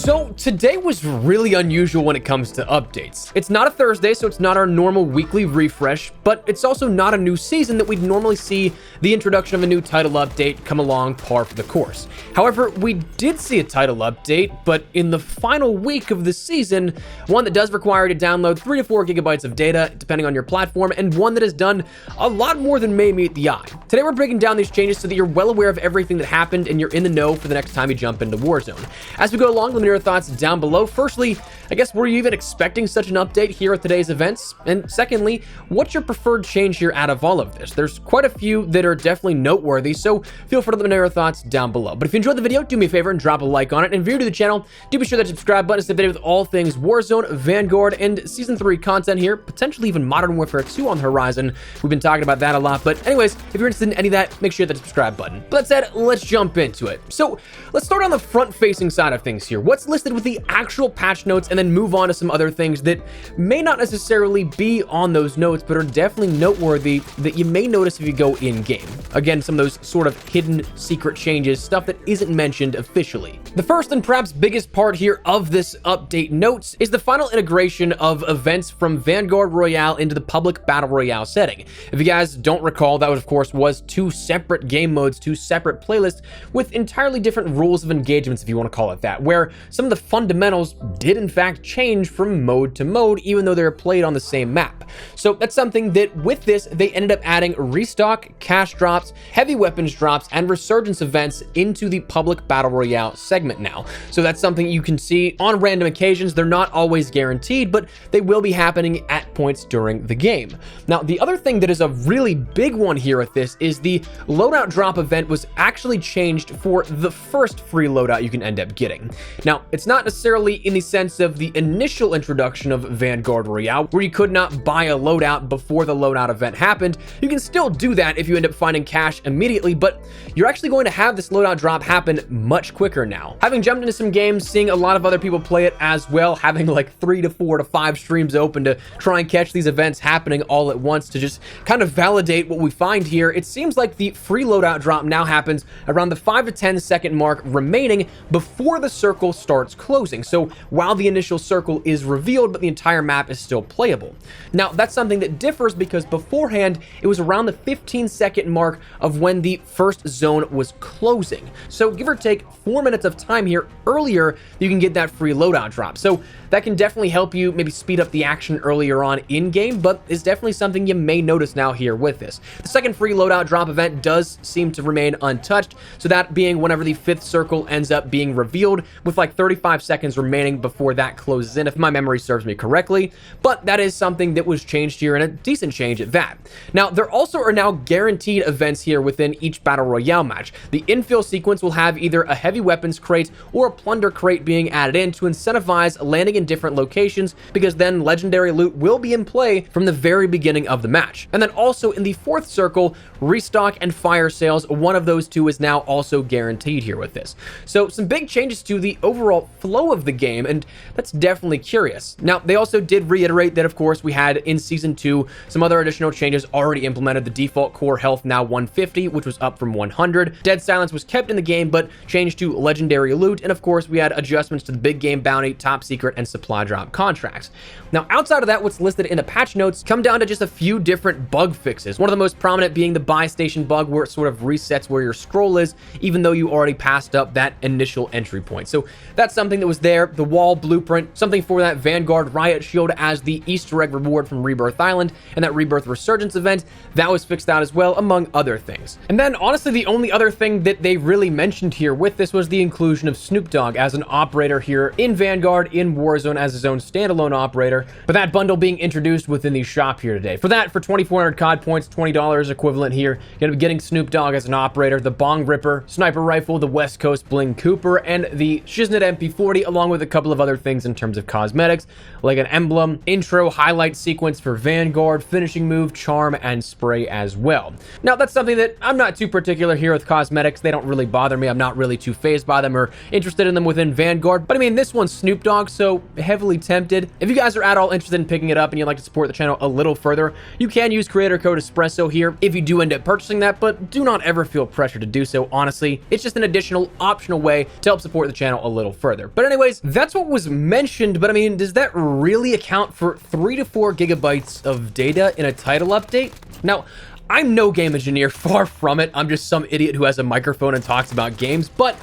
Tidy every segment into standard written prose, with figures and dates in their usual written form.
So today was really unusual when it comes to updates. It's not a Thursday, so it's not our normal weekly refresh, but it's also not a new season that we'd normally see the introduction of a new title update come along par for the course. However, we did see a title update, but in the final week of the season, one that does require you to download 3 to 4 gigabytes of data, depending on your platform, and one that has done a lot more than may meet the eye. Today we're breaking down these changes so that you're well aware of everything that happened and you're in the know for the next time you jump into Warzone. As we go along, let me know your thoughts down below. Firstly, I guess, were you even expecting such an update here at today's events? And secondly, what's your preferred change here out of all of this? There's quite a few that are definitely noteworthy, so feel free to let me know your thoughts down below. But if you enjoyed the video, do me a favor and drop a like on it. And if you're new to the channel, do be sure that subscribe button is the video with all things Warzone, Vanguard, and Season 3 content here, potentially even Modern Warfare 2 on the horizon. We've been talking about that a lot, but anyways, if you're interested in any of that, make sure you hit that subscribe button. But that said, let's jump into it. So let's start on the front-facing side of things here. What's listed with the actual patch notes, and then move on to some other things that may not necessarily be on those notes, but are definitely noteworthy that you may notice if you go in-game. Again, some of those sort of hidden secret changes, stuff that isn't mentioned officially. The first and perhaps biggest part here of this update notes is the final integration of events from Vanguard Royale into the public Battle Royale setting. If you guys don't recall, that of course was 2 separate game modes, 2 separate playlists with entirely different rules of engagements, if you want to call it that, where some of the fundamentals did in fact change from mode to mode, even though they're played on the same map. So that's something that with this, they ended up adding restock, cash drops, heavy weapons drops, and resurgence events into the public Battle Royale segment now. So that's something you can see on random occasions. They're not always guaranteed, but they will be happening at points during the game. Now, the other thing that is a really big one here with this is the loadout drop event was actually changed for the first free loadout you can end up getting. Now, it's not necessarily in the sense of the initial introduction of Vanguard Royale, where you could not buy a loadout before the loadout event happened. You can still do that if you end up finding cash immediately, but you're actually going to have this loadout drop happen much quicker now. Having jumped into some games, seeing a lot of other people play it as well, having like 3 to 4 to 5 streams open to try and catch these events happening all at once to just kind of validate what we find here, it seems like the free loadout drop now happens around the 5 to 10 second mark remaining before the circle starts closing. So while the initial circle is revealed, but the entire map is still playable. Now, that's something that differs because beforehand, it was around the 15-second mark of when the first zone was closing. So give or take 4 minutes of time here earlier, you can get that free loadout drop. So that can definitely help you maybe speed up the action earlier on in-game, but is definitely something you may notice now here with this. The second free loadout drop event does seem to remain untouched, so that being whenever the 5th circle ends up being revealed with like 35 seconds remaining before that closes in, if my memory serves me correctly, but that is something that was changed here and a decent change at that. Now, there also are now guaranteed events here within each Battle Royale match. The infill sequence will have either a heavy weapons crate or a plunder crate being added in to incentivize landing in different locations, because then legendary loot will be in play from the very beginning of the match. And then also in the 4th circle, restock and fire sales, one of those 2 is now also guaranteed here with this. So some big changes to the overall flow of the game, and that's definitely curious. Now, they also did reiterate that, of course, we had in Season 2 some other additional changes already implemented. The default core health now 150, which was up from 100. Dead silence was kept in the game, but changed to legendary loot. And of course, we had adjustments to the big game bounty, top secret, and supply drop contracts. Now, outside of that, what's listed in the patch notes come down to just a few different bug fixes. One of the most prominent being the buy station bug, where it sort of resets where your scroll is, even though you already passed up that initial entry point. So that's something that was there. The wall blueprint, something for that Vanguard riot shield as the Easter egg reward from Rebirth Island, and that Rebirth Resurgence event, that was fixed out as well, among other things. And then honestly, the only other thing that they really mentioned here with this was the inclusion of Snoop Dogg as an operator here in Vanguard, in Warzone as his own standalone operator, but that bundle being introduced within the shop here today. For that, for 2,400 COD points, $20 equivalent here, you're gonna be getting Snoop Dogg as an operator, the Bong Ripper, sniper rifle, the West Coast Bling Cooper, and the Shiznit MP40, along with a couple of other things in terms of cosmetics, like an emblem, intro, highlight sequence for Vanguard, finishing move, charm, and spray as well. Now, that's something that I'm not too particular here with cosmetics. They don't really bother me. I'm not really too fazed by them or interested in them within Vanguard, but I mean, this one's Snoop Dogg, so heavily tempted. If you guys are at all interested in picking it up and you'd like to support the channel a little further, you can use creator code Espresso here if you do end up purchasing that, but do not ever feel pressure to do so. Honestly, it's just an additional optional way to help support the channel a little further. But anyways, that's what was mentioned, but I mean, does that really account for 3 to 4 gigabytes of data in a title update? Now, I'm no game engineer, far from it. I'm just some idiot who has a microphone and talks about games, but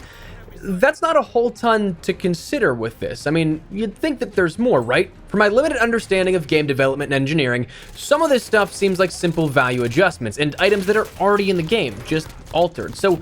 that's not a whole ton to consider with this. I mean, you'd think that there's more, right? From my limited understanding of game development and engineering, some of this stuff seems like simple value adjustments and items that are already in the game, just altered. So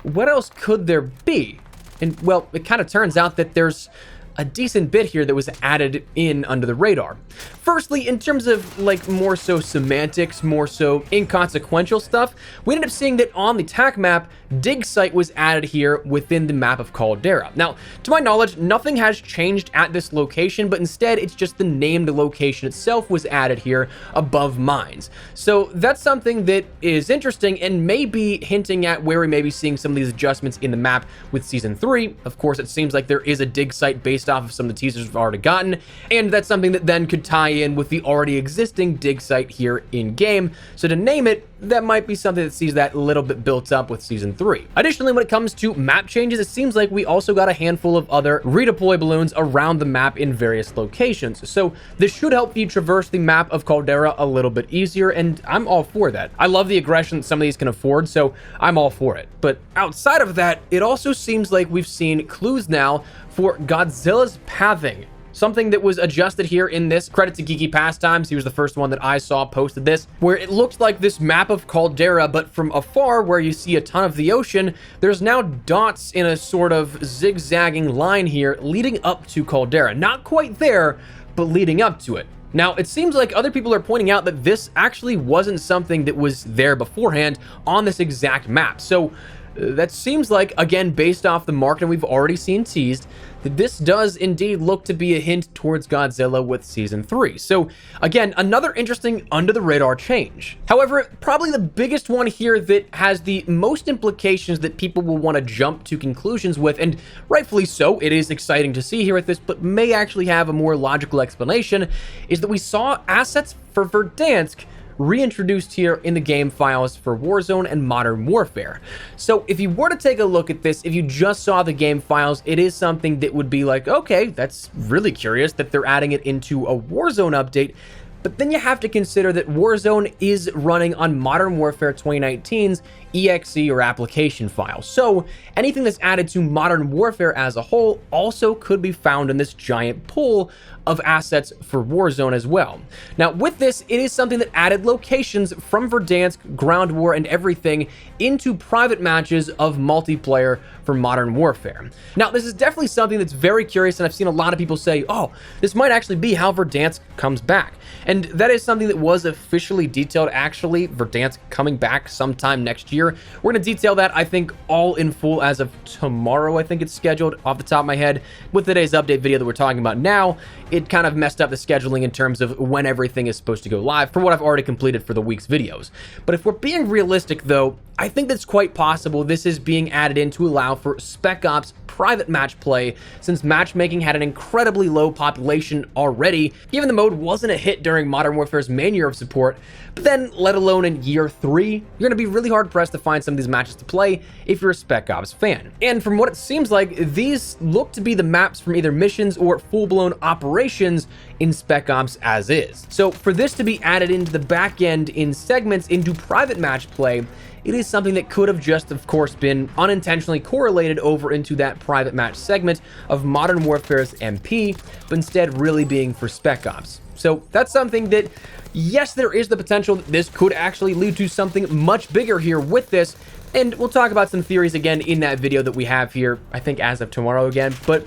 what else could there be? And well, it kind of turns out that there's a decent bit here that was added in under the radar. Firstly, in terms of like more so semantics, more so inconsequential stuff, we ended up seeing that on the TAC map, dig site was added here within the map of Caldera. Now, to my knowledge, nothing has changed at this location, but instead it's just the named location itself was added here above mines. So that's something that is interesting and may be hinting at where we may be seeing some of these adjustments in the map with Season 3. Of course, it seems like there is a dig site based off of some of the teasers we've already gotten, and that's something that then could tie in with the already existing dig site here in game. So to name it, that might be something that sees that a little bit built up with Season 3. Additionally, when it comes to map changes, it seems like we also got a handful of other redeploy balloons around the map in various locations. So this should help you traverse the map of Caldera a little bit easier, and I'm all for that. I love the aggression that some of these can afford, so I'm all for it. But outside of that, it also seems like we've seen clues now for Godzilla's pathing. Something that was adjusted here in this. Credit to Geeky Pastimes, he was the first one that I saw posted this, where it looked like this map of Caldera, but from afar where you see a ton of the ocean, there's now dots in a sort of zigzagging line here leading up to Caldera. Not quite there, but leading up to it. Now, it seems like other people are pointing out that this actually wasn't something that was there beforehand on this exact map. So that seems like, again, based off the marketing we've already seen teased, that this does indeed look to be a hint towards Godzilla with Season 3. So again, another interesting under the radar change. However, probably the biggest one here that has the most implications that people will want to jump to conclusions with, and rightfully so, it is exciting to see here with this, but may actually have a more logical explanation, is that we saw assets for Verdansk reintroduced here in the game files for Warzone and Modern Warfare. So if you were to take a look at this, if you just saw the game files, it is something that would be like, okay, that's really curious that they're adding it into a Warzone update. But then you have to consider that Warzone is running on Modern Warfare 2019's exe or application file. So anything that's added to Modern Warfare as a whole also could be found in this giant pool of assets for Warzone as well. Now with this, it is something that added locations from Verdansk, Ground War, and everything into private matches of multiplayer for Modern Warfare. Now this is definitely something that's very curious, and I've seen a lot of people say, oh, this might actually be how Verdansk comes back. And that is something that was officially detailed, actually, Verdansk coming back sometime next year. We're going to detail that, I think, all in full as of tomorrow. I think it's scheduled off the top of my head. With today's update video that we're talking about now, it kind of messed up the scheduling in terms of when everything is supposed to go live for what I've already completed for the week's videos. But if we're being realistic, though, I think that's quite possible this is being added in to allow for Spec Ops private match play, since matchmaking had an incredibly low population already, given the mode wasn't a hit during Modern Warfare's main year of support. But then, let alone in year 3, you're going to be really hard pressed to find some of these matches to play if you're a Spec Ops fan. And from what it seems like, these look to be the maps from either missions or full-blown operations in Spec Ops as is. So for this to be added into the back end in segments into private match play, it is something that could have just, of course, been unintentionally correlated over into that private match segment of Modern Warfare's MP, but instead really being for Spec Ops. So that's something that, yes, there is the potential that this could actually lead to something much bigger here with this, and we'll talk about some theories again in that video that we have here, I think as of tomorrow again, but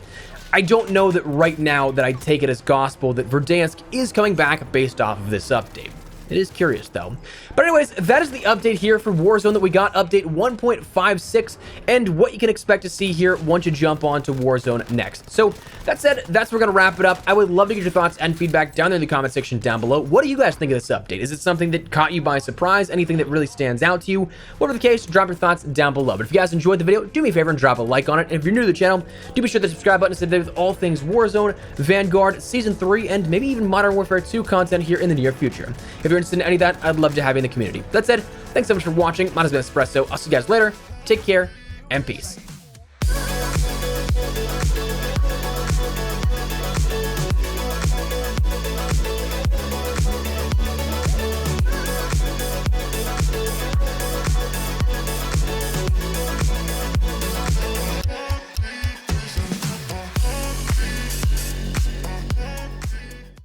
I don't know that right now that I take it as gospel that Verdansk is coming back based off of this update. It is curious, though. But anyways, that is the update here for Warzone that we got, update 1.56, and what you can expect to see here once you jump on to Warzone next. So, that said, that's where we're going to wrap it up. I would love to get your thoughts and feedback down there in the comment section down below. What do you guys think of this update? Is it something that caught you by surprise? Anything that really stands out to you? Whatever the case, drop your thoughts down below. But if you guys enjoyed the video, do me a favor and drop a like on it. And if you're new to the channel, do be sure to subscribe button to stay updated with all things Warzone, Vanguard, Season 3, and maybe even Modern Warfare 2 content here in the near future. If you're interested in any of that, I'd love to have you in the community. That said, thanks so much for watching. My name has been Espresso. I'll see you guys later. Take care, and peace.